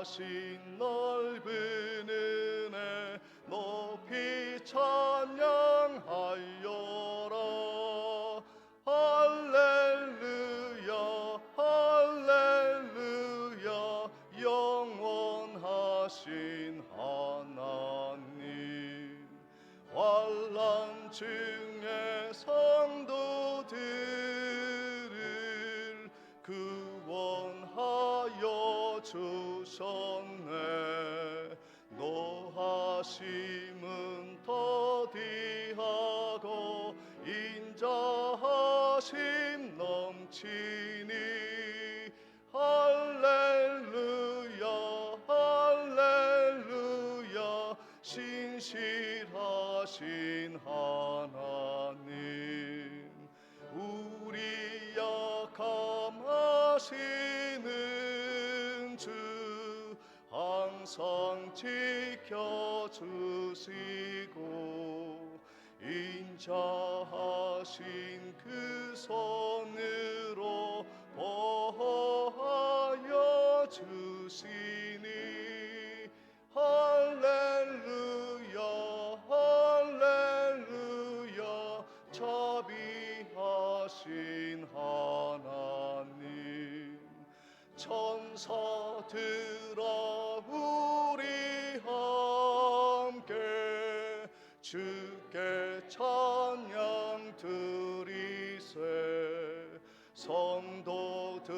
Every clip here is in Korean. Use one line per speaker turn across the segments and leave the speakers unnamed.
하신 넓은 은혜 높이 찬양하여라. 할렐루야 할렐루야 영원하신 하나님. 환난 중에 성도들을 구원하여 주셨네. 노하심은 더디하고 인자하심 넘치니. 할렐루야 할렐루야 신실하신 하나님. 우리 약함하시는 주 항상 지켜주시고 인자하신 그 손으로 보호하여 주시니. 할렐루야 할렐루야 자비하신 하나님. 천사들아 우리 함께 주께 찬양 드리세. 성도들아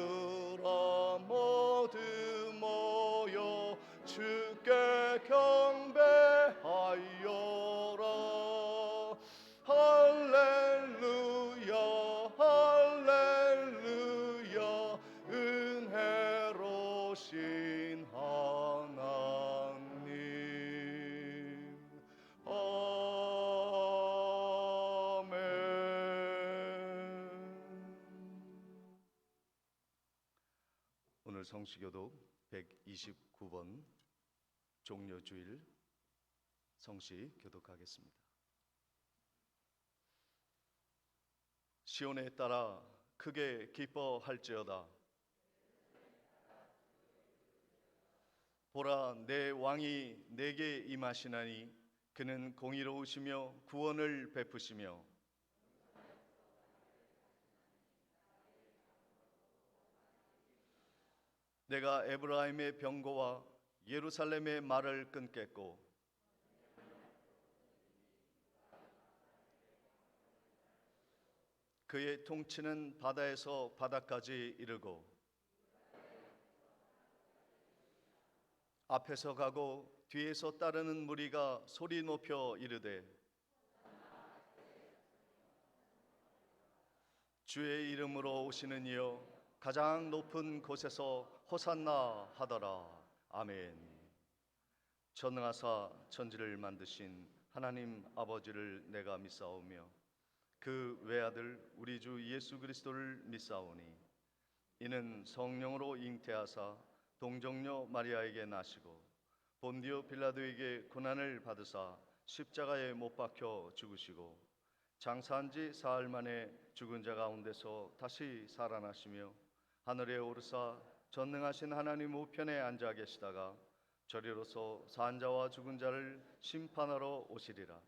모두 모여 주께 경배하여라. 할렐루야 할렐루야 은혜로우신 하나님. 아멘. 오늘 성시교독 129번 종료주일 성시 교독하겠습니다. 시온에 따라 크게 기뻐할지어다. 보라, 내 왕이 내게 임하시나니 그는 공의로우시며 구원을 베푸시며 내가 에브라임의 병거와 예루살렘의 말을 끊겠고 그의 통치는 바다에서 바다까지 이르고 앞에서 가고 뒤에서 따르는 무리가 소리 높여 이르되 주의 이름으로 오시는 이여 가장 높은 곳에서 호산나 하더라. 아멘. 전능하사 천지를 만드신 하나님 아버지를 내가 믿사오며 그 외아들 우리 주 예수 그리스도를 믿사오니 이는 성령으로 잉태하사 동정녀 마리아에게 나시고 본디오 빌라도에게 고난을 받으사 십자가에 못 박혀 죽으시고 장사한 지 사흘 만에 죽은 자 가운데서 다시 살아나시며 하늘에 오르사 전능하신 하나님 우편에 앉아 계시다가 저리로서 산 자와 죽은 자를 심판하러 오시리라.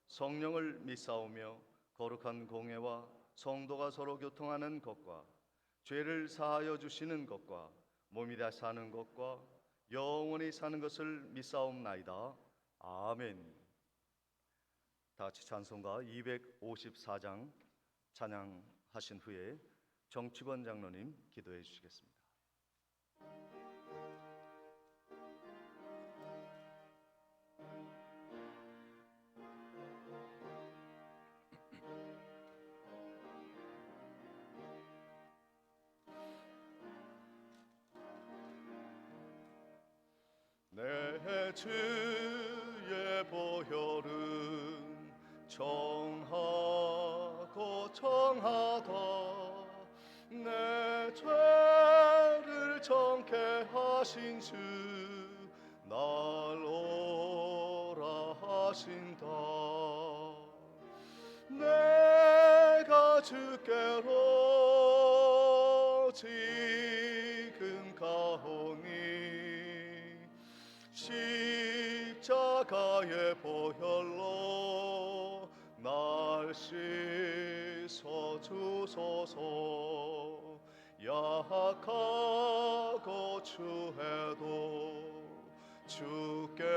성령을 믿사오며 거룩한 공회와 성도가 서로 교통하는 것과 죄를 사하여 주시는 것과 몸이 다시 사는 것과 영원히 사는 것을 믿사옵나이다. 아멘. 다 같이 찬송가 254장 찬양하신 후에 정치권 장로님 기도해 주시겠습니다. 내 주의 보혈은 정하고 정하다. 내 죄를 정케 하신 주 날 오라 하신다. 내가 주께로 지금 가오니 십자가의 보혈로 날 씻어 주소서. 약하고 추해도 주께로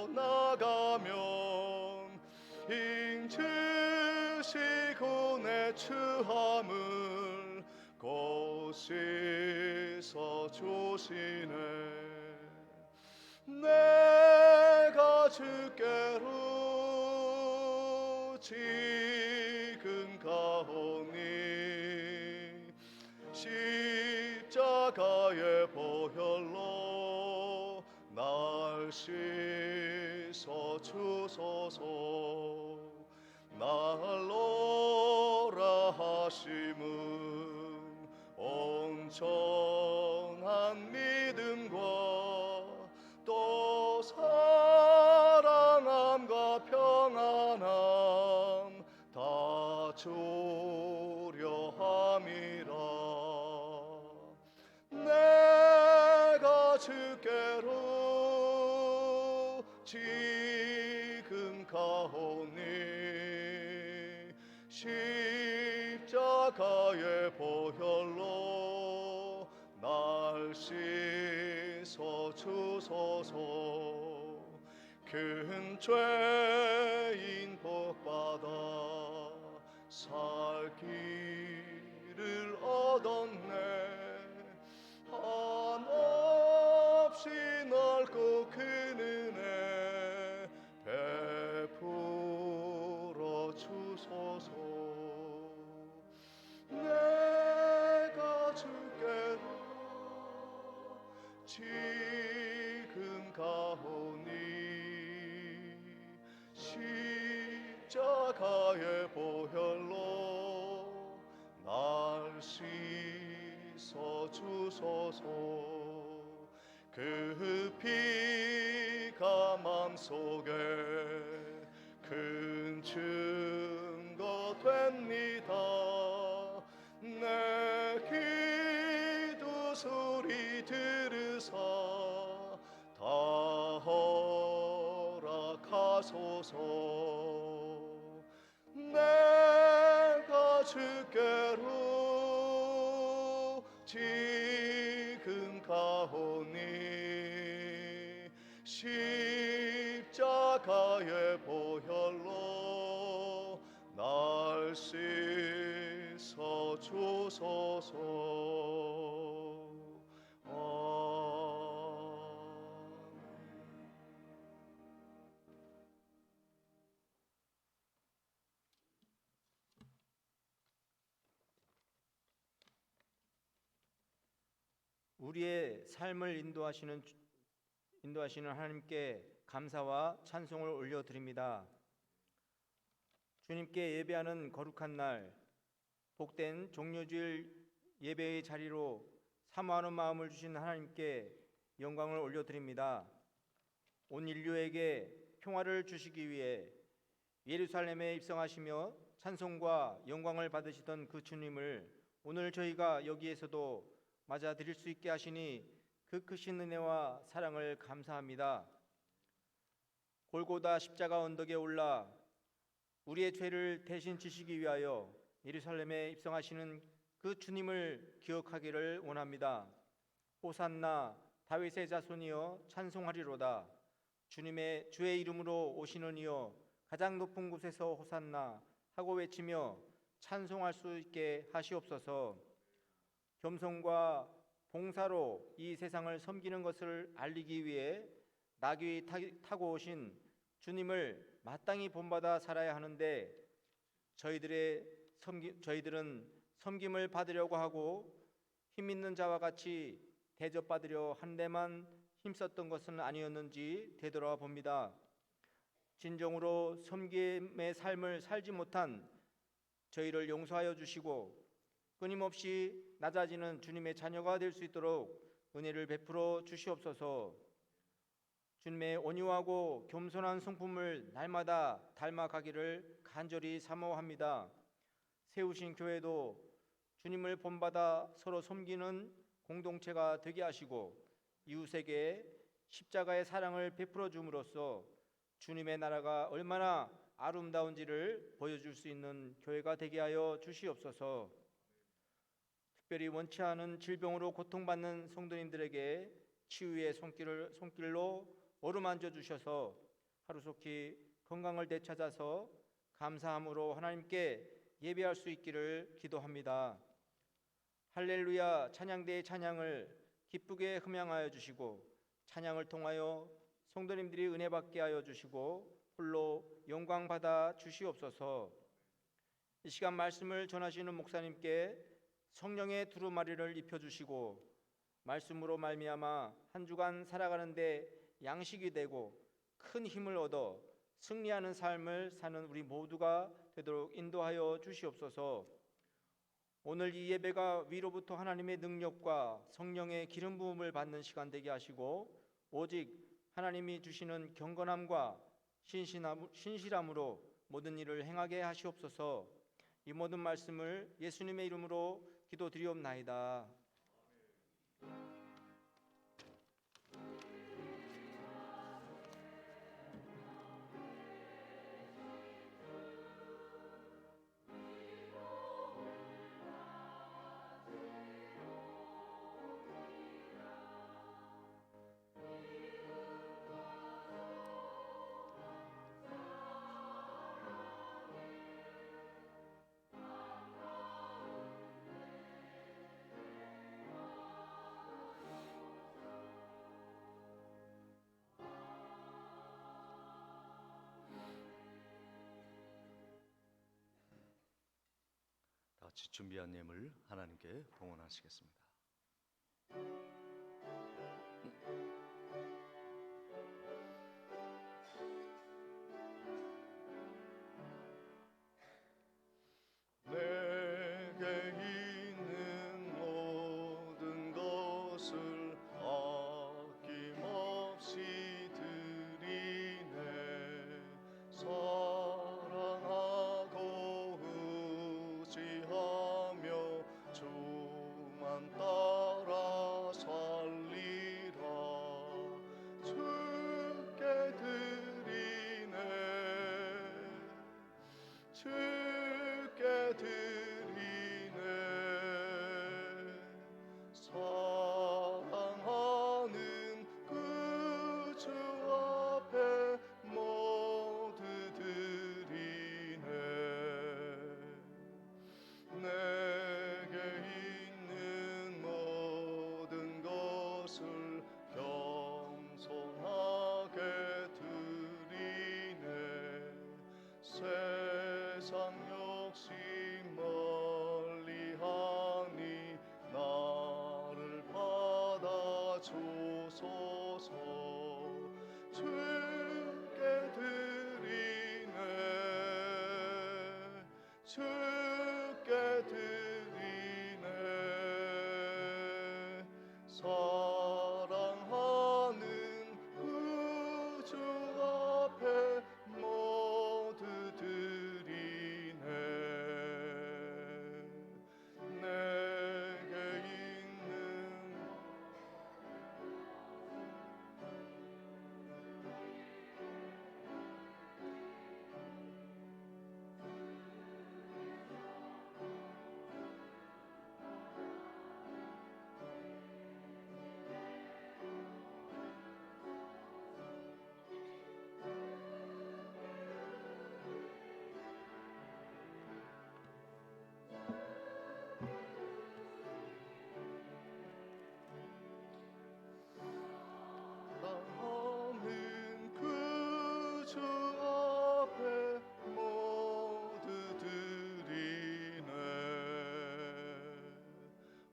나가면 인치시고 내 추함을 곧 씻어 주시네. 내가 주께로 지금 가오니 십자가의 보혈로 날 씻어 주소서. 날로라 하심은 온전한 믿음과 또 사랑함과 평안함 다 주려 함이라. 내가 주께로 지금 가오니 십자가의 보혈로 날 씻어 주소서. 큰 죄인 복받아 살 길을 얻었네. 한없이 넓고 큰 은혜 베풀어 주소서. 내가 주께로 지금 가오니 십자가의 보혈로 날 씻어 주소서. 그 피가 맘속에 큰 증거 됩니다. 내 기도 소리 들으사 다 허락하소서. 내가 주께로 지금 가오니 십자가의 보혈로 날 씻어 주소서.
우리의 삶을 인도하시는 하나님께 감사와 찬송을 올려드립니다. 주님께 예배하는 거룩한 날, 복된 종려주일 예배의 자리로 사모하는 마음을 주신 하나님께 영광을 올려드립니다. 온 인류에게 평화를 주시기 위해 예루살렘에 입성하시며 찬송과 영광을 받으시던 그 주님을 오늘 저희가 여기에서도 맞아드릴 수 있게 하시니 그 크신 은혜와 사랑을 감사합니다. 골고다 십자가 언덕에 올라 우리의 죄를 대신 지시기 위하여 예루살렘에 입성하시는 그 주님을 기억하기를 원합니다. 호산나 다윗의 자손이여 찬송하리로다. 주님의 주의 이름으로 오시는 이여 가장 높은 곳에서 호산나 하고 외치며 찬송할 수 있게 하시옵소서. 겸손과 봉사로 이 세상을 섬기는 것을 알리기 위해 나귀 타고 오신 주님을 마땅히 본받아 살아야 하는데 저희들은 섬김을 받으려고 하고 힘 있는 자와 같이 대접받으려 한 데만 힘썼던 것은 아니었는지 되돌아봅니다. 진정으로 섬김의 삶을 살지 못한 저희를 용서하여 주시고 끊임없이 낮아지는 주님의 자녀가 될 수 있도록 은혜를 베풀어 주시옵소서. 주님의 온유하고 겸손한 성품을 날마다 닮아가기를 간절히 사모합니다. 세우신 교회도 주님을 본받아 서로 섬기는 공동체가 되게 하시고 이웃에게 십자가의 사랑을 베풀어 줌으로써 주님의 나라가 얼마나 아름다운지를 보여줄 수 있는 교회가 되게 하여 주시옵소서. 특별히 원치 않은 질병으로 고통받는 성도님들에게 치유의 손길로 어루만져 주셔서 하루속히 건강을 되찾아서 감사함으로 하나님께 예배할 수 있기를 기도합니다. 할렐루야 찬양대의 찬양을 기쁘게 흠양하여 주시고 찬양을 통하여 성도님들이 은혜 받게 하여 주시고 홀로 영광 받아 주시옵소서. 이 시간 말씀을 전하시는 목사님께 성령의 두루마리를 입혀주시고 말씀으로 말미암아 한 주간 살아가는데 양식이 되고 큰 힘을 얻어 승리하는 삶을 사는 우리 모두가 되도록 인도하여 주시옵소서. 오늘 이 예배가 위로부터 하나님의 능력과 성령의 기름 부음을 받는 시간 되게 하시고 오직 하나님이 주시는 경건함과 신실함으로 모든 일을 행하게 하시옵소서. 이 모든 말씀을 예수님의 이름으로 기도드리옵나이다.
다 같이 준비한 예물 하나님께 봉헌하시겠습니다. 내게 있는 모든 것을 아낌없이 드리네. 사랑하고 의지하며 주만 따라 살리라. 주께 드리네. 주께 드리네. 사랑하는 그 주 앞에 모두 드리네. 내게 있는 모든 것을 겸손하게 드리네. 세상 욕심 멀리하니 나를 받아 주소서. 주께 드리네. 주께 드리네. 사랑하는 그 주 앞에 모두 드리네. 내게 있는 사랑하는 그 주 앞에 모두 드리네.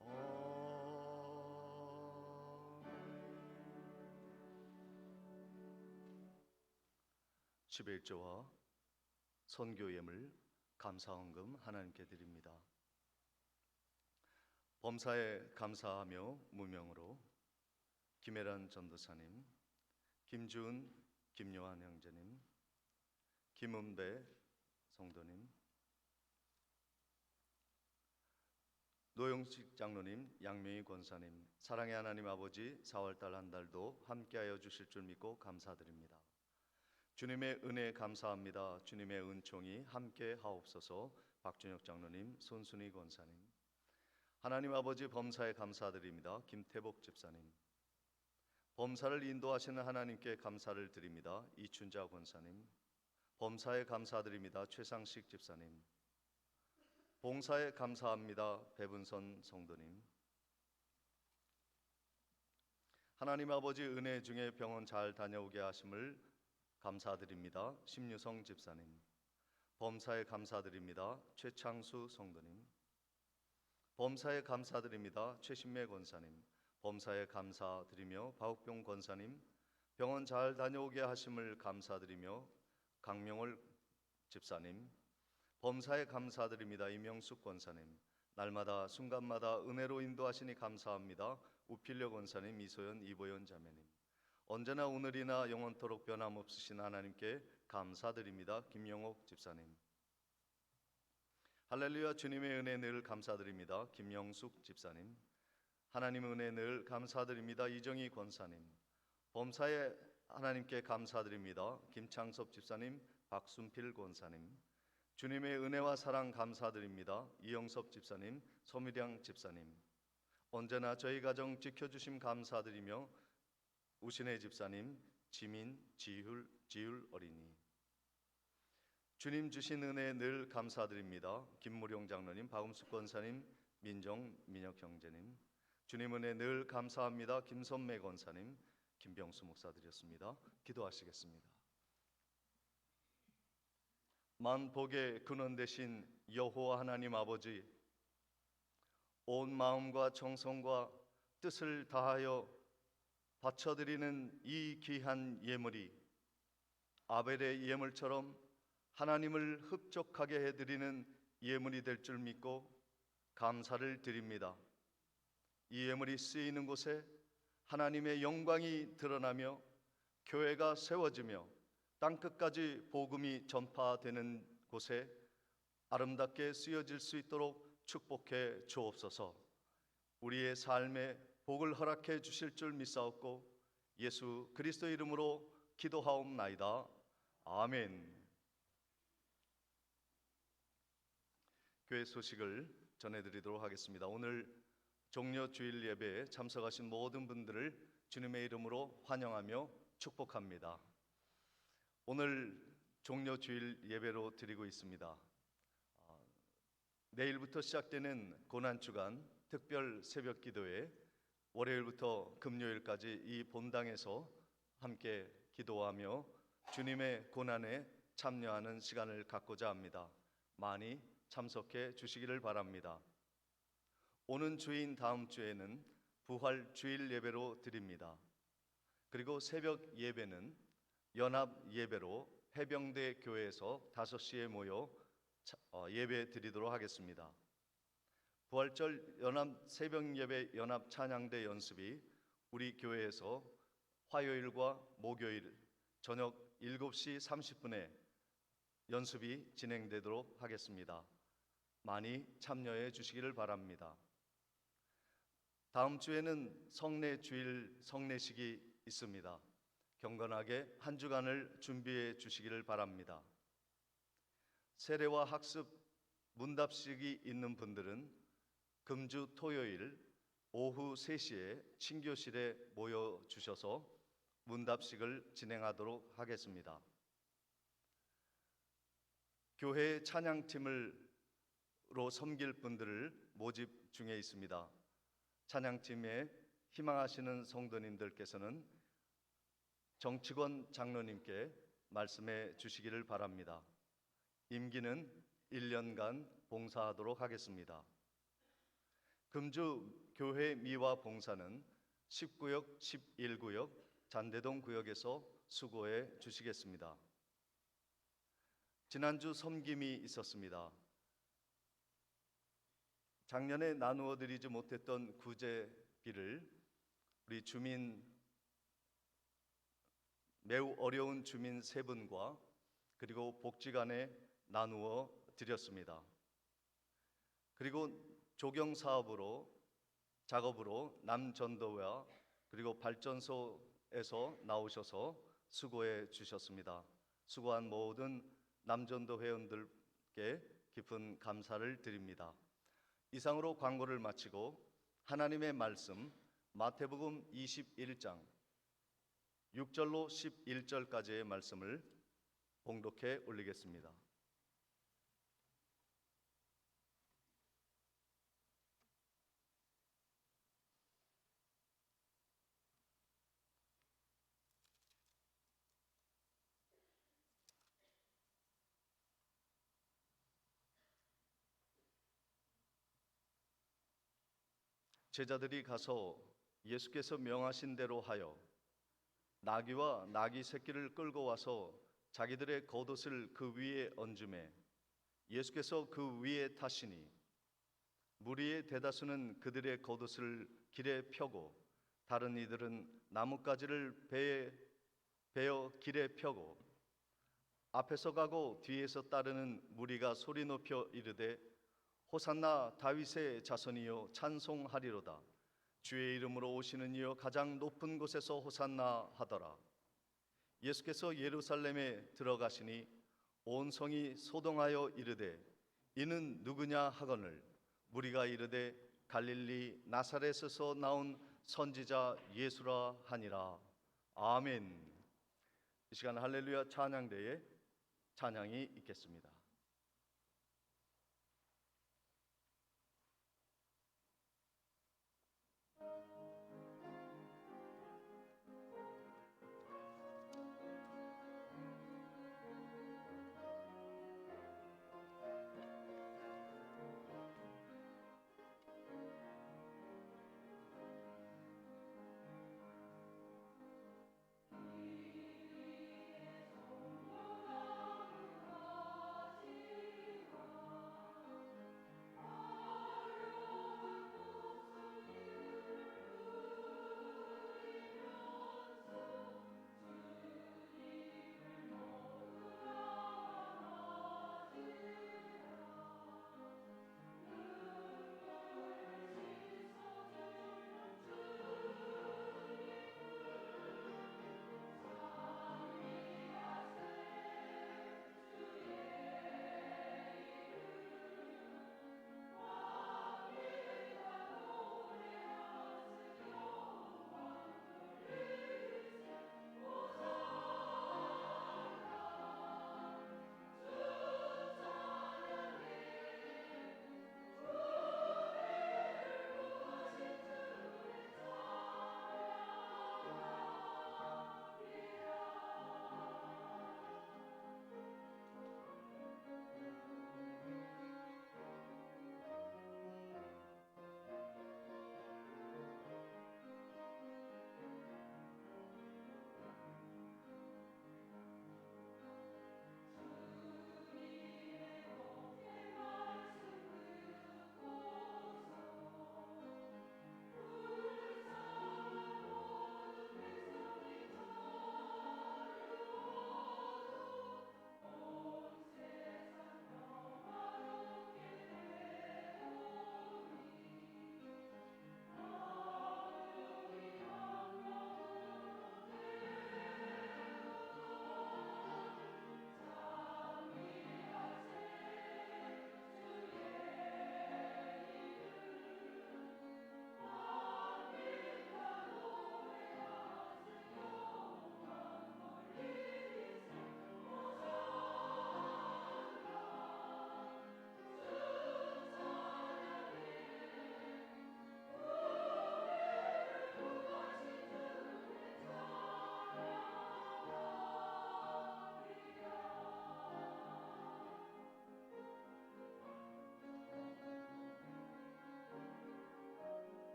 아멘. 11조와 선교 예물 감사헌금 하나님께 드립니다. 범사에 감사하며 무명으로 김혜란 전도사님, 김주은, 김요한 형제님, 김은배 성도님, 노영식 장로님, 양명희 권사님, 사랑의 하나님 아버지 4월달 한 달도 함께하여 주실 줄 믿고 감사드립니다. 주님의 은혜 감사합니다. 주님의 은총이 함께 하옵소서. 박준혁 장로님, 손순희 권사님, 하나님 아버지 범사에 감사드립니다. 김태복 집사님, 범사를 인도하시는 하나님께 감사를 드립니다. 이춘자 권사님, 범사에 감사드립니다. 최상식 집사님, 봉사에 감사합니다. 배분선 성도님, 하나님 아버지 은혜 중에 병원 잘 다녀오게 하심을 감사드립니다. 심유성 집사님, 범사에 감사드립니다. 최창수 성도님, 범사에 감사드립니다. 최신매 권사님, 범사에 감사드리며 박옥병 권사님, 병원 잘 다녀오게 하심을 감사드리며 강명월 집사님, 범사에 감사드립니다. 이명숙 권사님, 날마다 순간마다 은혜로 인도하시니 감사합니다. 우필려 권사님, 이소연, 이보연 자매님, 언제나 오늘이나 영원토록 변함없으신 하나님께 감사드립니다. 김영옥 집사님, 할렐루야 주님의 은혜 늘 감사드립니다. 김영숙 집사님, 하나님의 은혜 늘 감사드립니다. 이정희 권사님, 범사에 하나님께 감사드립니다. 김창섭 집사님, 박순필 권사님, 주님의 은혜와 사랑 감사드립니다. 이영섭 집사님, 서미량 집사님, 언제나 저희 가정 지켜주심 감사드리며 우신혜 집사님, 지민, 지율 어린이, 주님 주신 은혜 늘 감사드립니다. 김무룡 장로님, 박음숙 권사님, 민정, 민혁 형제님, 주님 은혜 늘 감사합니다. 김선매 권사님, 김병수 목사 드렸습니다. 기도하시겠습니다. 만복의 근원 되신 여호와 하나님 아버지, 온 마음과 정성과 뜻을 다하여 바쳐드리는 이 귀한 예물이 아벨의 예물처럼 하나님을 흡족하게 해드리는 예물이 될 줄 믿고 감사를 드립니다. 이 예물이 쓰이는 곳에 하나님의 영광이 드러나며 교회가 세워지며 땅끝까지 복음이 전파되는 곳에 아름답게 쓰여질 수 있도록 축복해 주옵소서. 우리의 삶에 복을 허락해 주실 줄 믿사옵고 예수 그리스도 이름으로 기도하옵나이다. 아멘. 교회 소식을 전해드리도록 하겠습니다. 오늘 종려 주일 예배에 참석하신 모든 분들을 주님의 이름으로 환영하며 축복합니다. 오늘 종려 주일 예배로 드리고 있습니다. 내일부터 시작되는 고난주간 특별 새벽 기도회, 월요일부터 금요일까지 이 본당에서 함께 기도하며 주님의 고난에 참여하는 시간을 갖고자 합니다. 많이 참석해 주시기를 바랍니다. 오는 주인 다음 주에는 부활 주일 예배로 드립니다. 그리고 새벽 예배는 연합 예배로 해병대 교회에서 5시에 모여 예배 드리도록 하겠습니다. 부활절 연합 새벽 예배 연합 찬양대 연습이 우리 교회에서 화요일과 목요일 저녁 7시 30분에 연습이 진행되도록 하겠습니다. 많이 참여해 주시기를 바랍니다. 다음 주에는 성례 주일 성례식이 있습니다. 경건하게 한 주간을 준비해 주시기를 바랍니다. 세례와 학습 문답식이 있는 분들은 금주 토요일 오후 3시에 친교실에 모여 주셔서 문답식을 진행하도록 하겠습니다. 교회 찬양팀으로 섬길 분들을 모집 중에 있습니다. 찬양팀에 희망하시는 성도님들께서는 정치권 장로님께 말씀해 주시기를 바랍니다. 임기는 1년간 봉사하도록 하겠습니다. 금주 교회 미화 봉사는 10구역, 11구역, 잔대동 구역에서 수고해 주시겠습니다. 지난주 섬김이 있었습니다. 작년에 나누어 드리지 못했던 구제비를 우리 주민, 매우 어려운 주민 3분과 그리고 복지관에 나누어 드렸습니다. 그리고 조경 작업으로 남전도와 그리고 발전소에서 나오셔서 수고해 주셨습니다. 수고한 모든 남전도 회원들께 깊은 감사를 드립니다. 이상으로 광고를 마치고 하나님의 말씀 마태복음 21장 6절로 11절까지의 말씀을 봉독해 올리겠습니다. 제자들이 가서 예수께서 명하신 대로 하여 나귀와 나귀 새끼를 끌고 와서 자기들의 겉옷을 그 위에 얹음에 예수께서 그 위에 타시니 무리의 대다수는 그들의 겉옷을 길에 펴고 다른 이들은 나뭇가지를 베어 길에 펴고 앞에서 가고 뒤에서 따르는 무리가 소리 높여 이르되 호산나 다윗의 자손이여 찬송하리로다. 주의 이름으로 오시는 이여 가장 높은 곳에서 호산나 하더라. 예수께서 예루살렘에 들어가시니 온 성이 소동하여 이르되 이는 누구냐 하거늘 무리가 이르되 갈릴리 나사렛에서 나온 선지자 예수라 하니라. 아멘. 이 시간 할렐루야 찬양대에 찬양이 있겠습니다.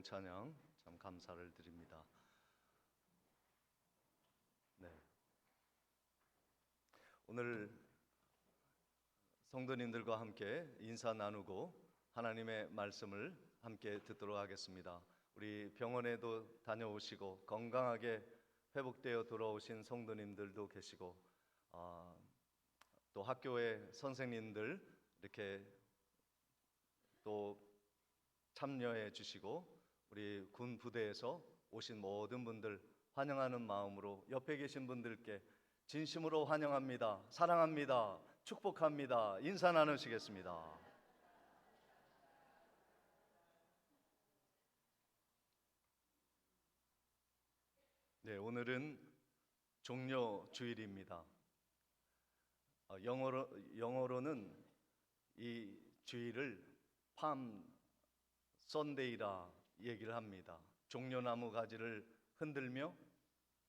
즐거운 찬양 참 감사를 드립니다. 네. 오늘 성도님들과 함께 인사 나누고 하나님의 말씀을 함께 듣도록 하겠습니다. 우리 병원에도 다녀오시고 건강하게 회복되어 돌아오신 성도님들도 계시고 또 학교의 선생님들 이렇게 또 참여해 주시고 우리 군 부대에서 오신 모든 분들 환영하는 마음으로 옆에 계신 분들께 진심으로 환영합니다. 사랑합니다. 축복합니다. 인사 나누시겠습니다. 네, 오늘은 종려 주일입니다. 영어로는 이 주일을 팜 선데이라 얘기를 합니다. 종려나무 가지를 흔들며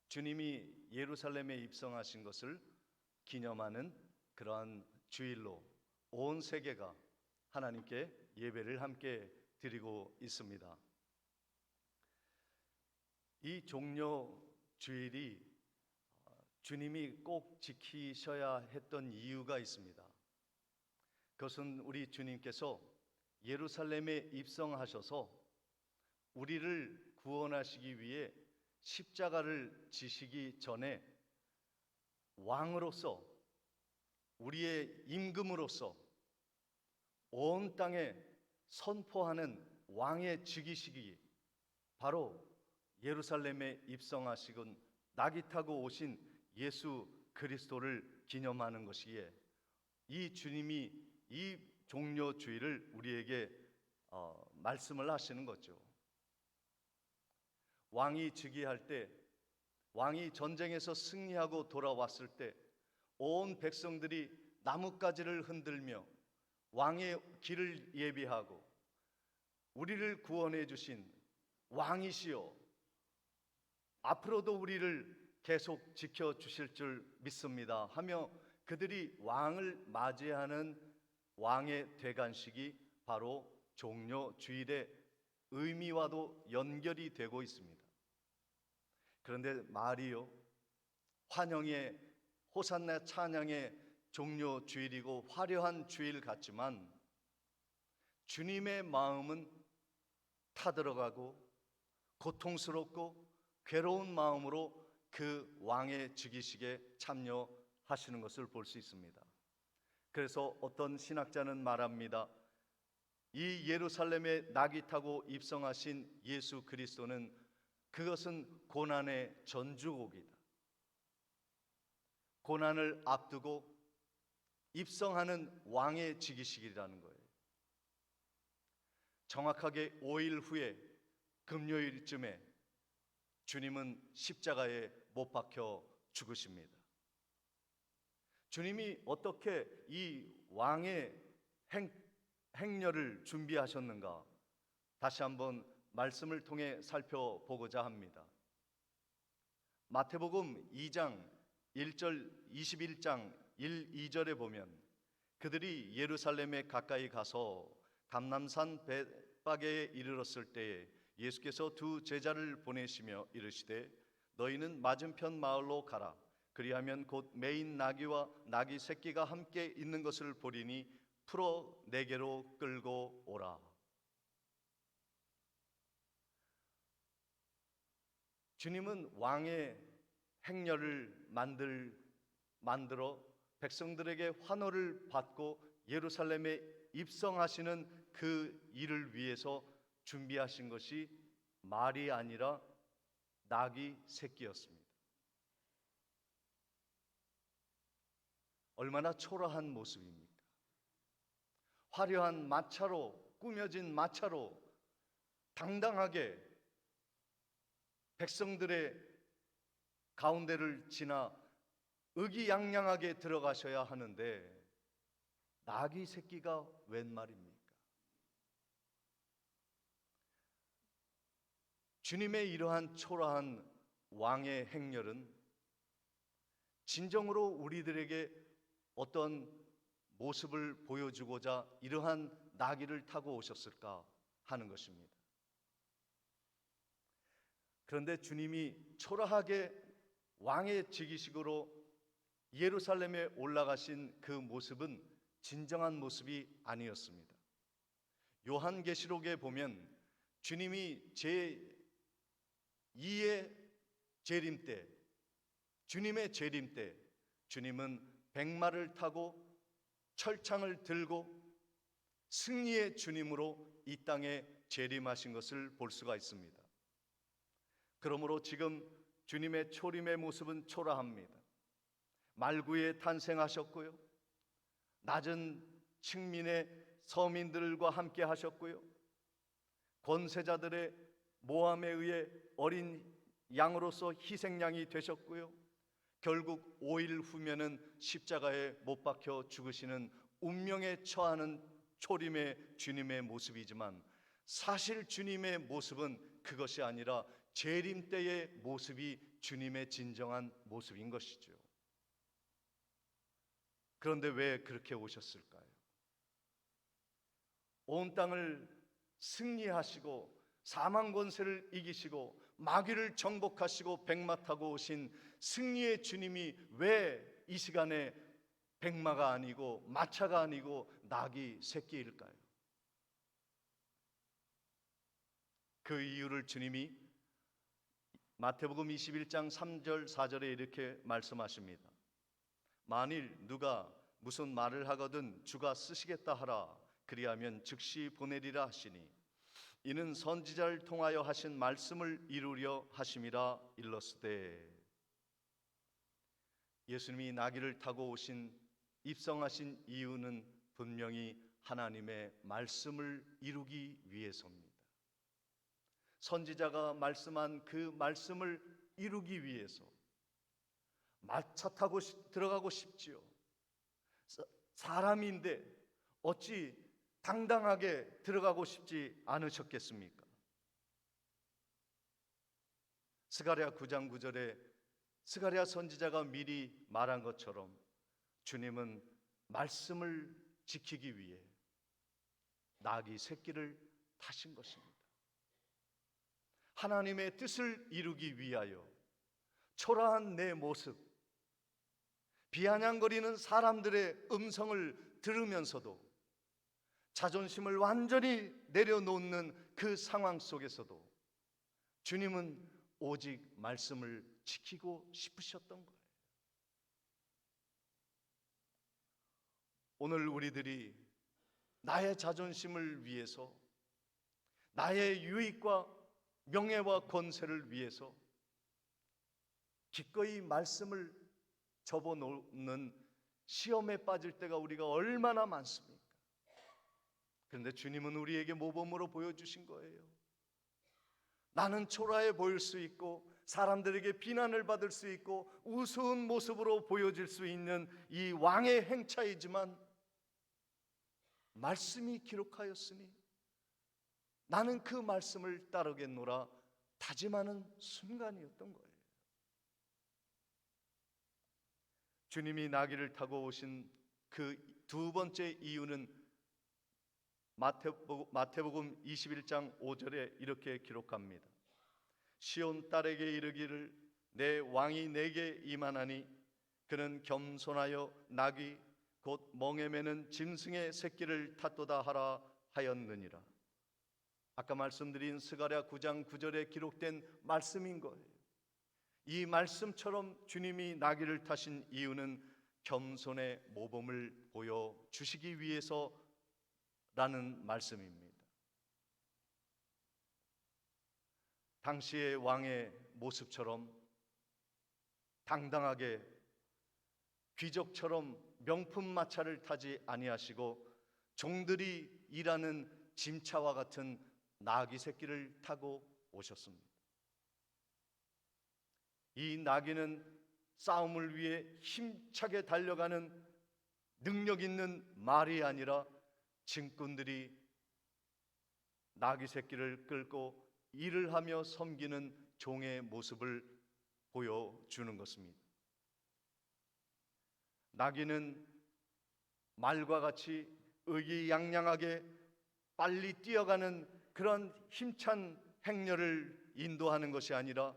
주님이 예루살렘에 입성하신 것을 기념하는 그러한 주일로 온 세계가 하나님께 예배를 함께 드리고 있습니다. 이 종려 주일이 주님이 꼭 지키셔야 했던 이유가 있습니다. 그것은 우리 주님께서 예루살렘에 입성하셔서 우리를 구원하시기 위해 십자가를 지시기 전에 왕으로서 우리의 임금으로서 온 땅에 선포하는 왕의 즉위식이 바로 예루살렘에 입성하시곤 낙이 타고 오신 예수 그리스도를 기념하는 것이기에 이 주님이 이 종려 주일을 우리에게 말씀을 하시는 거죠. 왕이 즉위할 때, 왕이 전쟁에서 승리하고 돌아왔을 때 온 백성들이 나뭇가지를 흔들며 왕의 길을 예비하고 우리를 구원해 주신 왕이시여 앞으로도 우리를 계속 지켜주실 줄 믿습니다 하며 그들이 왕을 맞이하는 왕의 대관식이 바로 종려 주일의 의미와도 연결이 되고 있습니다. 그런데 말이요, 환영의 호산나 찬양의 종려 주일이고 화려한 주일 같지만 주님의 마음은 타들어가고 고통스럽고 괴로운 마음으로 그 왕의 즉위식에 참여하시는 것을 볼 수 있습니다. 그래서 어떤 신학자는 말합니다. 이 예루살렘에 낙이 타고 입성하신 예수 그리스도는 그것은 고난의 전주곡이다. 고난을 앞두고 입성하는 왕의 즉위식이라는 거예요. 정확하게 5일 후에 금요일쯤에 주님은 십자가에 못 박혀 죽으십니다. 주님이 어떻게 이 왕의 행렬을 준비하셨는가? 다시 한번 말씀을 통해 살펴보고자 합니다. 마태복음 2장 1절 21장 1, 2절에 보면 그들이 예루살렘에 가까이 가서 감람산 벳바게에 이르렀을 때에 예수께서 두 제자를 보내시며 이르시되 너희는 맞은편 마을로 가라. 그리하면 곧 매인 나귀와 나귀 새끼가 함께 있는 것을 보리니 풀어 내게로 끌고 오라. 주님은 왕의 행렬을 만들어 백성들에게 환호를 받고 예루살렘에 입성하시는 그 일을 위해서 준비하신 것이 말이 아니라 나귀 새끼였습니다. 얼마나 초라한 모습입니까? 화려한 마차로 꾸며진 마차로 당당하게 백성들의 가운데를 지나 의기양양하게 들어가셔야 하는데 나귀 새끼가 웬 말입니까? 주님의 이러한 초라한 왕의 행렬은 진정으로 우리들에게 어떤 모습을 보여주고자 이러한 나귀를 타고 오셨을까 하는 것입니다. 그런데 주님이 초라하게 왕의 즉위식으로 예루살렘에 올라가신 그 모습은 진정한 모습이 아니었습니다. 요한계시록에 보면 주님이 제2의 재림 때, 주님의 재림 때 주님은 백마를 타고 철창을 들고 승리의 주님으로 이 땅에 재림하신 것을 볼 수가 있습니다. 그러므로 지금 주님의 초림의 모습은 초라합니다. 말구에 탄생하셨고요, 낮은 층민의 서민들과 함께 하셨고요, 권세자들의 모함에 의해 어린 양으로서 희생양이 되셨고요, 결국 5일 후면은 십자가에 못 박혀 죽으시는 운명에 처하는 초림의 주님의 모습이지만, 사실 주님의 모습은 그것이 아니라 재림 때의 모습이 주님의 진정한 모습인 것이죠. 그런데 왜 그렇게 오셨을까요? 온 땅을 승리하시고 사망 권세를 이기시고 마귀를 정복하시고 백마 타고 오신 승리의 주님이 왜 이 시간에 백마가 아니고 마차가 아니고 나귀 새끼일까요? 그 이유를 주님이 마태복음 21장 3절 4절에 이렇게 말씀하십니다. 만일 누가 무슨 말을 하거든 주가 쓰시겠다 하라. 그리하면 즉시 보내리라 하시니 이는 선지자를 통하여 하신 말씀을 이루려 하심이라 일렀으되. 예수님이 나귀를 타고 오신 입성하신 이유는 분명히 하나님의 말씀을 이루기 위해서입니다. 선지자가 말씀한 그 말씀을 이루기 위해서 마차 타고 들어가고 싶지요. 사람인데 어찌 당당하게 들어가고 싶지 않으셨겠습니까? 스가랴 9장 9절에 스가랴 선지자가 미리 말한 것처럼 주님은 말씀을 지키기 위해 나귀 새끼를 타신 것입니다. 하나님의 뜻을 이루기 위하여 초라한 내 모습, 비아냥거리는 사람들의 음성을 들으면서도 자존심을 완전히 내려놓는 그 상황 속에서도 주님은 오직 말씀을 지키고 싶으셨던 거예요. 오늘 우리들이 나의 자존심을 위해서, 나의 유익과 명예와 권세를 위해서 기꺼이 말씀을 접어놓는 시험에 빠질 때가 우리가 얼마나 많습니까? 그런데 주님은 우리에게 모범으로 보여주신 거예요. 나는 초라해 보일 수 있고 사람들에게 비난을 받을 수 있고 우스운 모습으로 보여질 수 있는 이 왕의 행차이지만 말씀이 기록하였으니 나는 그 말씀을 따르겠노라 다짐하는 순간이었던 거예요. 주님이 나귀를 타고 오신 그 두 번째 이유는 마태복음 21장 5절에 이렇게 기록합니다. 시온 딸에게 이르기를 내 왕이 내게 임하나니 그는 겸손하여 나귀 곧 멍에 매는 짐승의 새끼를 탔도다 하라 하였느니라. 아까 말씀드린 스가랴 9장 9절에 기록된 말씀인 거예요. 이 말씀처럼 주님이 나귀를 타신 이유는 겸손의 모범을 보여주시기 위해서라는 말씀입니다. 당시의 왕의 모습처럼 당당하게 귀족처럼 명품 마차를 타지 아니하시고 종들이 일하는 짐차와 같은 나귀 새끼를 타고 오셨습니다. 이 나귀는 싸움을 위해 힘차게 달려가는 능력 있는 말이 아니라 짐꾼들이 나귀 새끼를 끌고 일을 하며 섬기는 종의 모습을 보여주는 것입니다. 나귀는 말과 같이 의기양양하게 빨리 뛰어가는 그런 힘찬 행렬을 인도하는 것이 아니라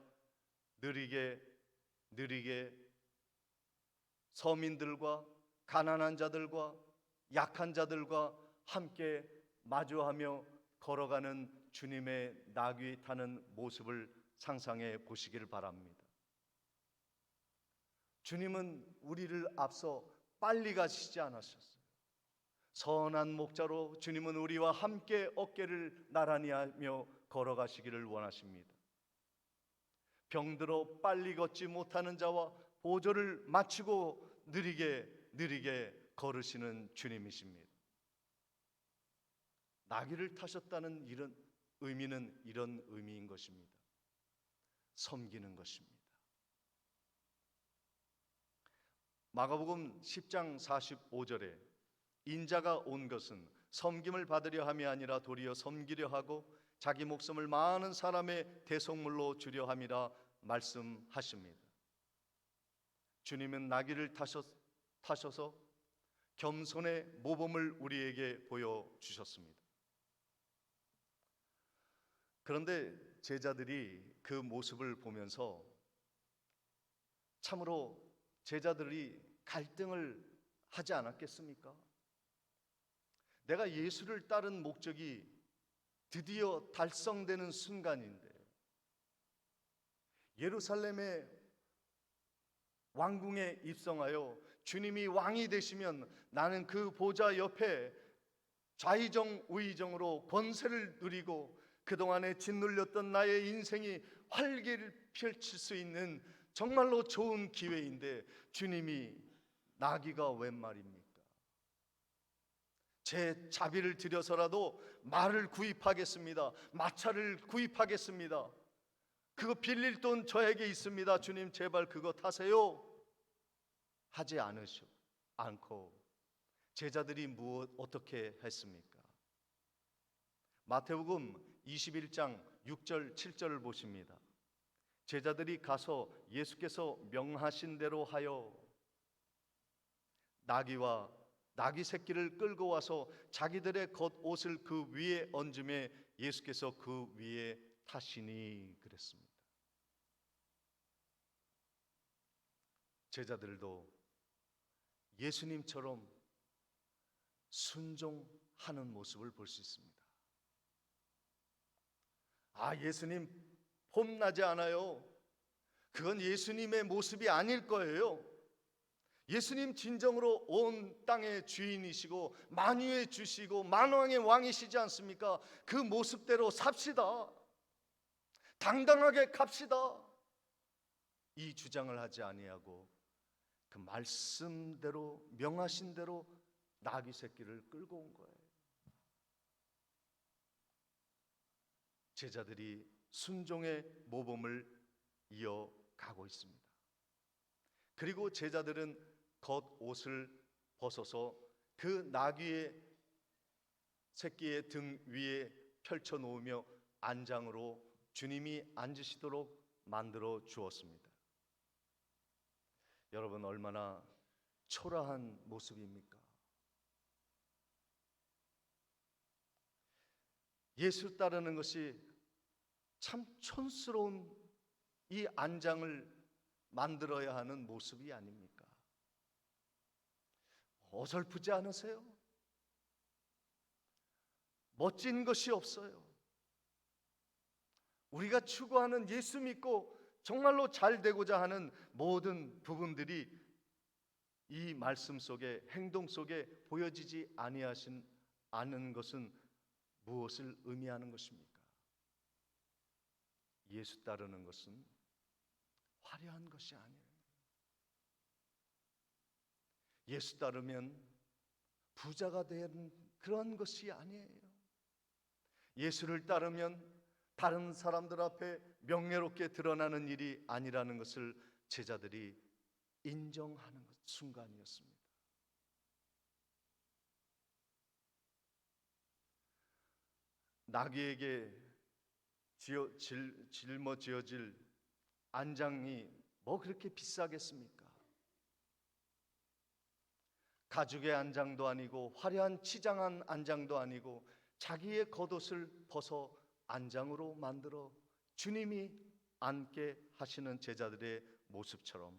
느리게 서민들과 가난한 자들과 약한 자들과 함께 마주하며 걸어가는 주님의 나귀 타는 모습을 상상해 보시기를 바랍니다. 주님은 우리를 앞서 빨리 가시지 않으셨어요. 선한 목자로 주님은 우리와 함께 어깨를 나란히 하며 걸어가시기를 원하십니다. 병들어 빨리 걷지 못하는 자와 보조를 맞추고 느리게 걸으시는 주님이십니다. 나귀를 타셨다는 이런 의미는 이런 의미인 것입니다. 섬기는 것입니다. 마가복음 10장 45절에 인자가 온 것은 섬김을 받으려 함이 아니라 도리어 섬기려 하고 자기 목숨을 많은 사람의 대속물로 주려 함이라 말씀하십니다. 주님은 나귀를 타셔서 겸손의 모범을 우리에게 보여주셨습니다. 그런데 제자들이 그 모습을 보면서 참으로 제자들이 갈등을 하지 않았겠습니까? 내가 예수를 따른 목적이 드디어 달성되는 순간인데 예루살렘의 왕궁에 입성하여 주님이 왕이 되시면 나는 그 보좌 옆에 좌의정 우의정으로 권세를 누리고 그동안에 짓눌렸던 나의 인생이 활기를 펼칠 수 있는 정말로 좋은 기회인데 주님이 나귀가 웬 말입니까? 제 자비를 들여서라도 말을 구입하겠습니다. 마차를 구입하겠습니다. 그거 빌릴 돈 저에게 있습니다. 주님 제발 그거 타세요. 하지 않고 제자들이 어떻게 했습니까? 마태복음 21장 6절 7절을 보십니다. 제자들이 가서 예수께서 명하신 대로 하여 나귀 새끼를 끌고 와서 자기들의 겉옷을 그 위에 얹음에 예수께서 그 위에 타시니 그랬습니다. 제자들도 예수님처럼 순종하는 모습을 볼 수 있습니다. 예수님 폼나지 않아요. 그건 예수님의 모습이 아닐 거예요. 예수님 진정으로 온 땅의 주인이시고 만유의 주시고 만왕의 왕이시지 않습니까? 그 모습대로 삽시다. 당당하게 갑시다. 이 주장을 하지 아니하고 그 말씀대로 명하신 대로 나귀 새끼를 끌고 온 거예요. 제자들이 순종의 모범을 이어가고 있습니다. 그리고 제자들은 겉옷을 벗어서 그 나귀의 새끼의 등 위에 펼쳐 놓으며 안장으로 주님이 앉으시도록 만들어 주었습니다. 여러분 얼마나 초라한 모습입니까? 예수 따르는 것이 참 촌스러운 이 안장을 만들어야 하는 모습이 아닙니까? 어설프지 않으세요? 멋진 것이 없어요. 우리가 추구하는 예수 믿고 정말로 잘 되고자 하는 모든 부분들이 이 말씀 속에 행동 속에 보여지지 않은 것은 무엇을 의미하는 것입니까? 예수 따르는 것은 화려한 것이 아니에요. 예수 따르면 부자가 되는 그런 것이 아니에요. 예수를 따르면 다른 사람들 앞에 명예롭게 드러나는 일이 아니라는 것을 제자들이 인정하는 순간이었습니다. 나귀에게 짊어지어질 안장이 뭐 그렇게 비싸겠습니까? 가죽의 안장도 아니고 화려한 치장한 안장도 아니고 자기의 겉옷을 벗어 안장으로 만들어 주님이 앉게 하시는 제자들의 모습처럼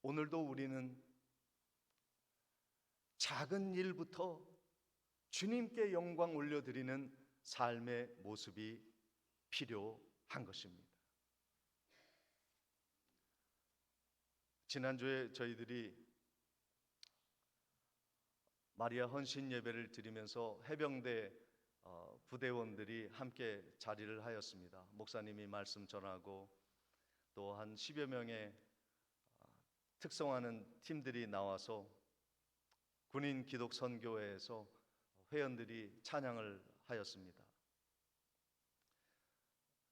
오늘도 우리는 작은 일부터 주님께 영광 올려드리는 삶의 모습이 필요한 것입니다. 지난주에 저희들이 마리아 헌신 예배를 드리면서 해병대 부대원들이 함께 자리를 하였습니다. 목사님이 말씀 전하고 또 한 10여 명의 특성하는 팀들이 나와서 군인 기독 선교회에서 회원들이 찬양을 하였습니다.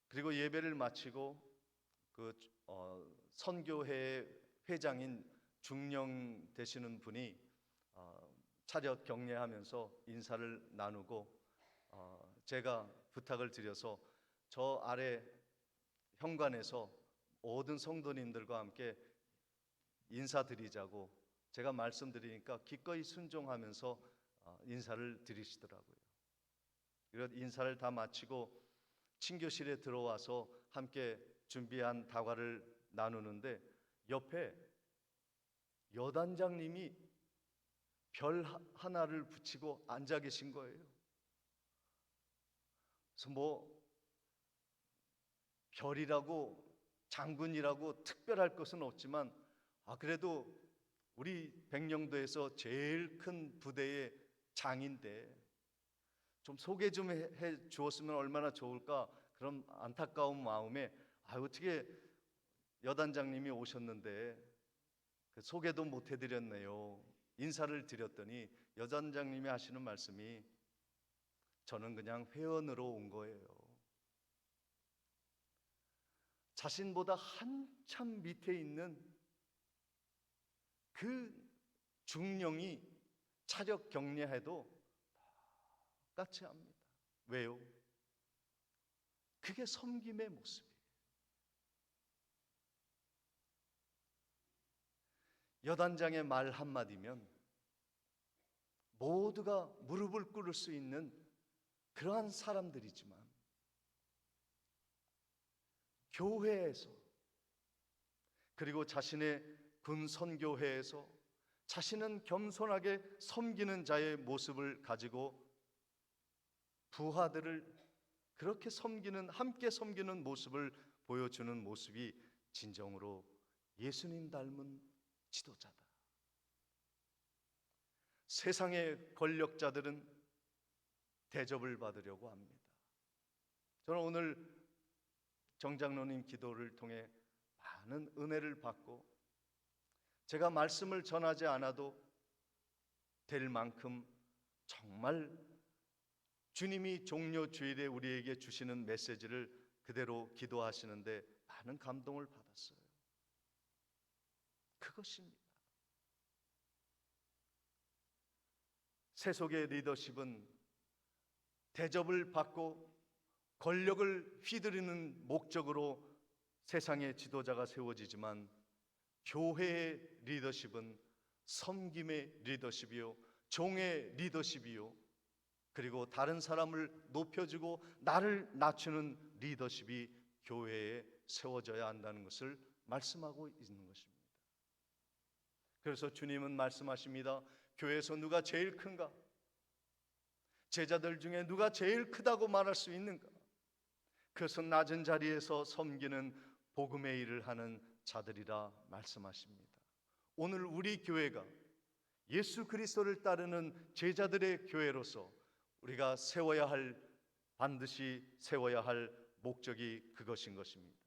그리고 예배를 마치고 그 선교회 회장인 중령 되시는 분이 차렷 격려하면서 인사를 나누고 제가 부탁을 드려서 저 아래 현관에서 모든 성도님들과 함께 인사드리자고 제가 말씀드리니까 기꺼이 순종하면서 인사를 드리시더라고요. 그래서 인사를 다 마치고 친교실에 들어와서 함께 준비한 다과를 나누는데 옆에 여단장님이 별 하나를 붙이고 앉아 계신 거예요. 그래서 뭐 별이라고 장군이라고 특별할 것은 없지만 그래도 우리 백령도에서 제일 큰 부대의 장인데 좀 소개 좀 해 주었으면 얼마나 좋을까 그런 안타까운 마음에 어떻게 여단장님이 오셨는데 소개도 못 해드렸네요. 인사를 드렸더니 여단장님이 하시는 말씀이 저는 그냥 회원으로 온 거예요. 자신보다 한참 밑에 있는 그 중령이 차력 격려해도 똑같이 합니다. 왜요? 그게 섬김의 모습이에요. 여단장의 말 한마디면 모두가 무릎을 꿇을 수 있는 그러한 사람들이지만 교회에서 그리고 자신의 군 선교회에서 자신은 겸손하게 섬기는 자의 모습을 가지고 부하들을 그렇게 섬기는 함께 섬기는 모습을 보여주는 모습이 진정으로 예수님 닮은 지도자다. 세상의 권력자들은 대접을 받으려고 합니다. 저는 오늘 정장로님 기도를 통해 많은 은혜를 받고 제가 말씀을 전하지 않아도 될 만큼 정말 주님이 종려 주일에 우리에게 주시는 메시지를 그대로 기도하시는데 많은 감동을 받았어요. 그것입니다. 세속의 리더십은 대접을 받고 권력을 휘두르는 목적으로 세상의 지도자가 세워지지만 교회의 리더십은 섬김의 리더십이요 종의 리더십이요 그리고 다른 사람을 높여주고 나를 낮추는 리더십이 교회에 세워져야 한다는 것을 말씀하고 있는 것입니다. 그래서 주님은 말씀하십니다. 교회에서 누가 제일 큰가? 제자들 중에 누가 제일 크다고 말할 수 있는가? 그것은 낮은 자리에서 섬기는 복음의 일을 하는 자들이라 말씀하십니다. 오늘 우리 교회가 예수 그리스도를 따르는 제자들의 교회로서 우리가 반드시 세워야 할 목적이 그것인 것입니다.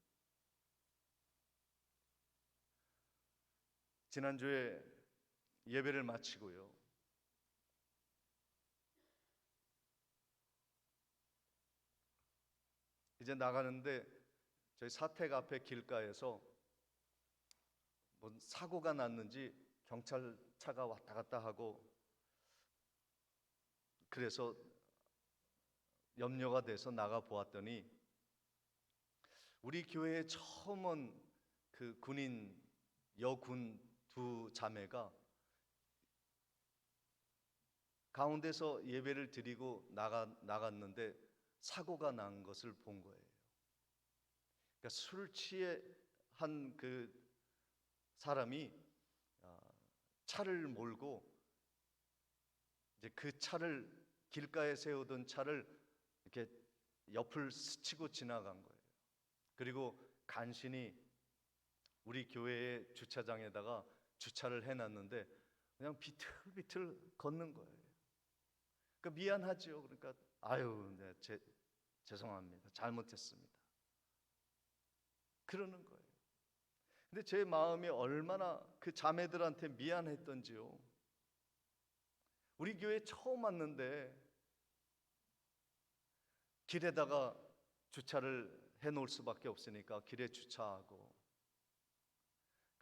지난주에 예배를 마치고요. 이제 나가는데 저희 사택 앞에 길가에서 뭐 사고가 났는지 경찰차가 왔다 갔다 하고 그래서 염려가 돼서 나가 보았더니 우리 교회에 처음 온 그 군인 여군 두 자매가 가운데서 예배를 드리고 나갔는데 사고가 난 것을 본 거예요. 그러니까 술 취해 한 그 사람이 차를 몰고 이제 그 차를 길가에 세우던 차를 이렇게 옆을 스치고 지나간 거예요. 그리고 간신히 우리 교회의 주차장에다가 주차를 해놨는데 그냥 비틀비틀 걷는 거예요. 그러니까 미안하죠. 그러니까 아유, 네, 죄송합니다. 잘못했습니다. 그러는 거예요. 근데 제 마음이 얼마나 그 자매들한테 미안했던지요. 우리 교회 처음 왔는데 길에다가 주차를 해놓을 수밖에 없으니까 길에 주차하고,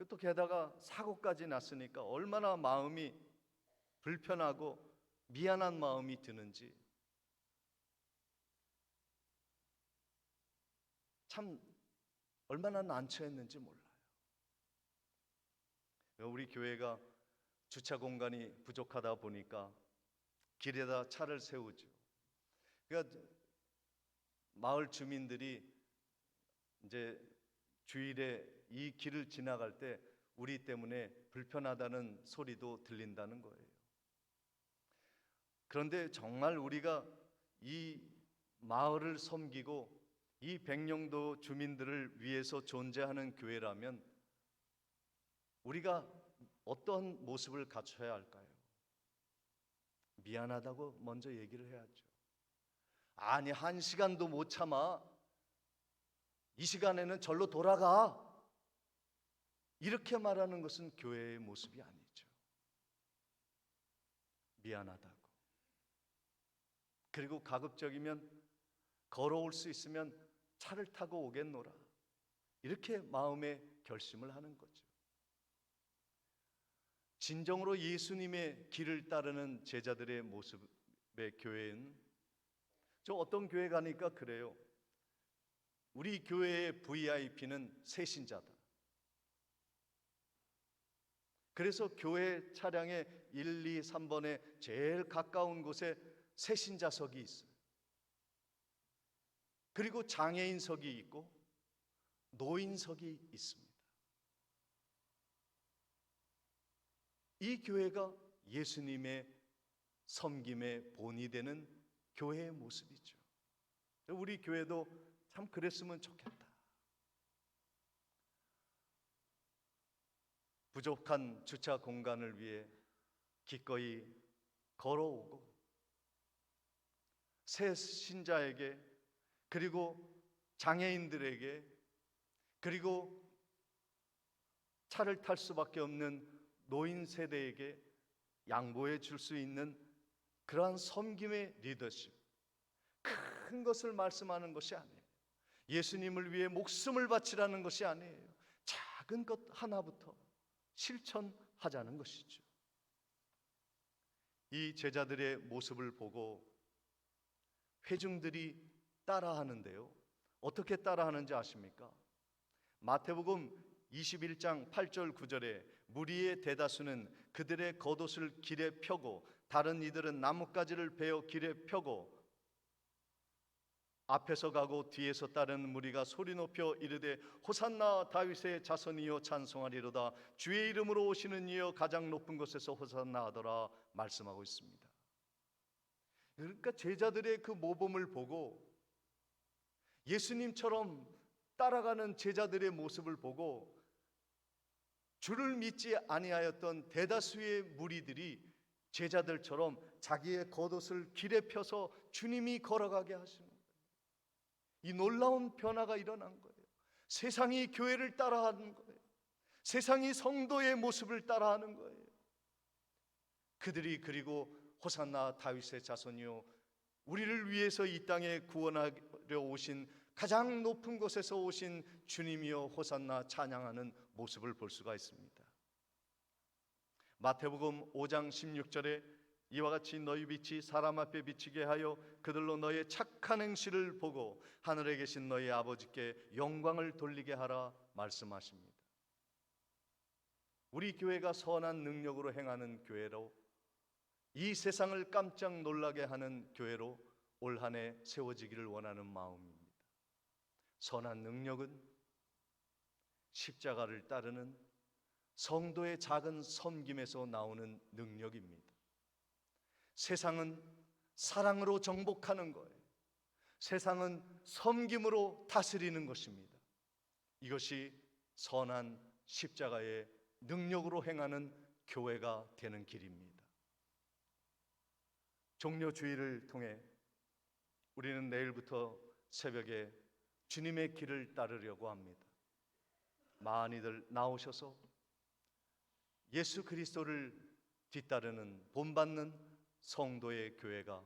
또 게다가 사고까지 났으니까 얼마나 마음이 불편하고 미안한 마음이 드는지 참 얼마나 난처했는지 몰라요. 우리 교회가 주차 공간이 부족하다 보니까 길에다 차를 세우죠. 그러니까 마을 주민들이 이제 주일에 이 길을 지나갈 때 우리 때문에 불편하다는 소리도 들린다는 거예요. 그런데 정말 우리가 이 마을을 섬기고 이 백령도 주민들을 위해서 존재하는 교회라면 우리가 어떤 모습을 갖춰야 할까요? 미안하다고 먼저 얘기를 해야죠. 아니, 1시간도 못 참아. 이 시간에는 절로 돌아가. 이렇게 말하는 것은 교회의 모습이 아니죠. 미안하다고. 그리고 가급적이면 걸어올 수 있으면 차를 타고 오겠노라. 이렇게 마음의 결심을 하는 거죠. 진정으로 예수님의 길을 따르는 제자들의 모습의 교회는, 저 어떤 교회 가니까 그래요. 우리 교회의 VIP는 새신자다. 그래서 교회 차량의 1, 2, 3번에 제일 가까운 곳에 새신자석이 있어요. 그리고 장애인석이 있고 노인석이 있습니다. 이 교회가 예수님의 섬김의 본이 되는 교회의 모습이죠. 우리 교회도 참 그랬으면 좋겠다. 부족한 주차 공간을 위해 기꺼이 걸어오고 새 신자에게, 그리고 장애인들에게, 그리고 차를 탈 수밖에 없는 노인 세대에게 양보해 줄 수 있는 그러한 섬김의 리더십, 큰 것을 말씀하는 것이 아니에요. 예수님을 위해 목숨을 바치라는 것이 아니에요. 작은 것 하나부터 실천하자는 것이죠. 이 제자들의 모습을 보고 회중들이 따라하는데요. 어떻게 따라하는지 아십니까? 마태복음 21장 8절 9절에 무리의 대다수는 그들의 겉옷을 길에 펴고 다른 이들은 나뭇가지를 베어 길에 펴고 앞에서 가고 뒤에서 따르는 무리가 소리 높여 이르되 호산나 다윗의 자손이여 찬송하리로다. 주의 이름으로 오시는 이여 가장 높은 곳에서 호산나 하더라 말씀하고 있습니다. 그러니까 제자들의 그 모범을 보고 예수님처럼 따라가는 제자들의 모습을 보고 주를 믿지 아니하였던 대다수의 무리들이 제자들처럼 자기의 겉옷을 길에 펴서 주님이 걸어가게 하시는 거예요. 이 놀라운 변화가 일어난 거예요. 세상이 교회를 따라하는 거예요. 세상이 성도의 모습을 따라하는 거예요. 그들이 그리고 호산나 다윗의 자손이요 우리를 위해서 이 땅에 구원하려 오신 가장 높은 곳에서 오신 주님이여 호산나 찬양하는 모습을 볼 수가 있습니다. 마태복음 5장 16절에 이와 같이 너희 빛이 사람 앞에 비치게 하여 그들로 너의 착한 행실을 보고 하늘에 계신 너희 아버지께 영광을 돌리게 하라 말씀하십니다. 우리 교회가 선한 능력으로 행하는 교회로 이 세상을 깜짝 놀라게 하는 교회로 올 한 해 세워지기를 원하는 마음입니다. 선한 능력은 십자가를 따르는 성도의 작은 섬김에서 나오는 능력입니다. 세상은 사랑으로 정복하는 거예요. 세상은 섬김으로 다스리는 것입니다. 이것이 선한 십자가의 능력으로 행하는 교회가 되는 길입니다. 종료주의를 통해 우리는 내일부터 새벽에 주님의 길을 따르려고 합니다. 많이들 나오셔서 예수 그리스도를 뒤따르는 본받는 성도의 교회가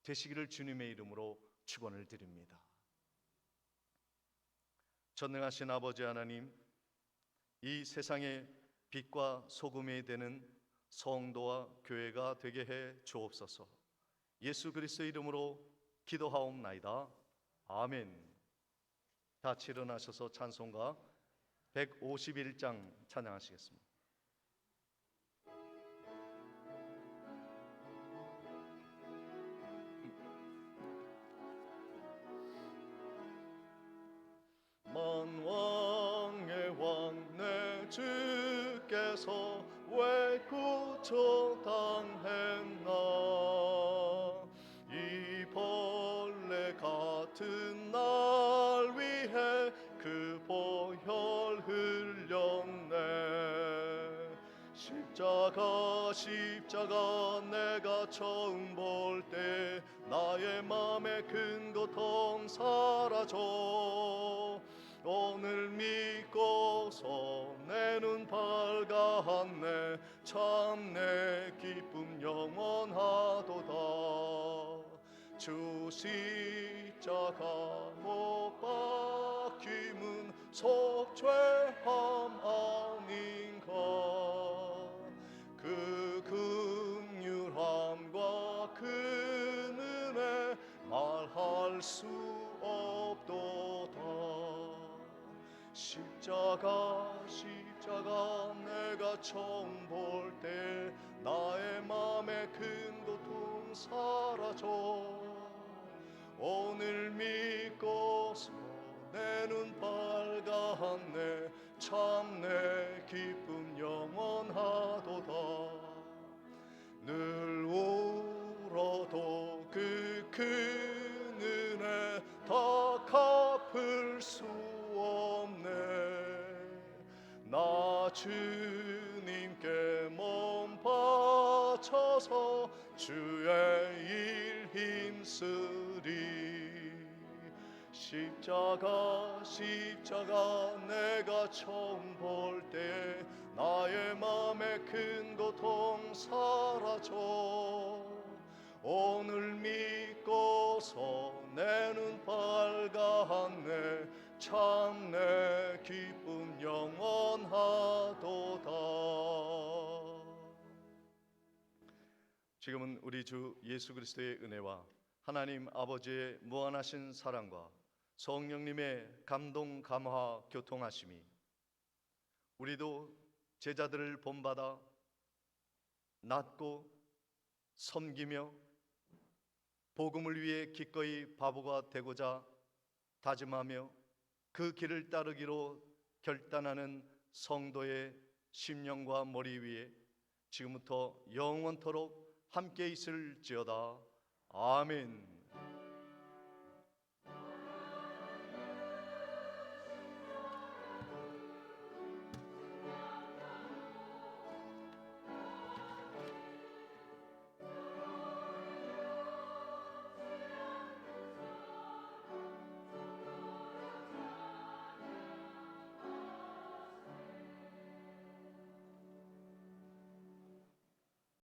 되시기를 주님의 이름으로 축원을 드립니다. 전능하신 아버지 하나님, 이 세상의 빛과 소금이 되는 성도와 교회가 되게 해 주옵소서. 예수 그리스도 이름으로 기도하옵나이다. 아멘. 같이 일어나셔서 찬송가 151장 찬양하시겠습니다. 만왕의 왕 내 주께서 왜 구초당했나. 이 벌레 같은 날 위해 그 보혈 흘렸네. 십자가 내가 처음 볼 때 나의 맘에 큰 고통 사라져. 오늘 믿고서 내 눈 밝았네. 참 내 기쁨 영원하도다. 주 십자가 못 박힘은 속죄함 아닌가. 그 긍휼함과 그 은혜 말할 수 없도다. 십자가 내가 처음 볼 때 나의 맘에 큰 고통 사라져. 오늘 믿고서 내 눈 밝았네. 참 내 기쁨 영원하도다. 늘 울어도 그 큰 은혜 다 갚을 수 없네. 나 주님께 몸 바쳐서 주의 일 힘쓰리. 십자가 내가 처음 볼 때 나의 맘에 큰 고통 사라져. 오늘 믿고서 내 눈 밝았네. 참 내 기쁨 영원하도다. 지금은 우리 주 예수 그리스도의 은혜와 하나님 아버지의 무한하신 사랑과 성령님의 감동 감화 교통하심이 우리도 제자들을 본받아 낮고 섬기며 복음을 위해 기꺼이 바보가 되고자 다짐하며 그 길을 따르기로 결단하는 성도의 심령과 머리 위에 지금부터 영원토록 함께 있을지어다. 아멘.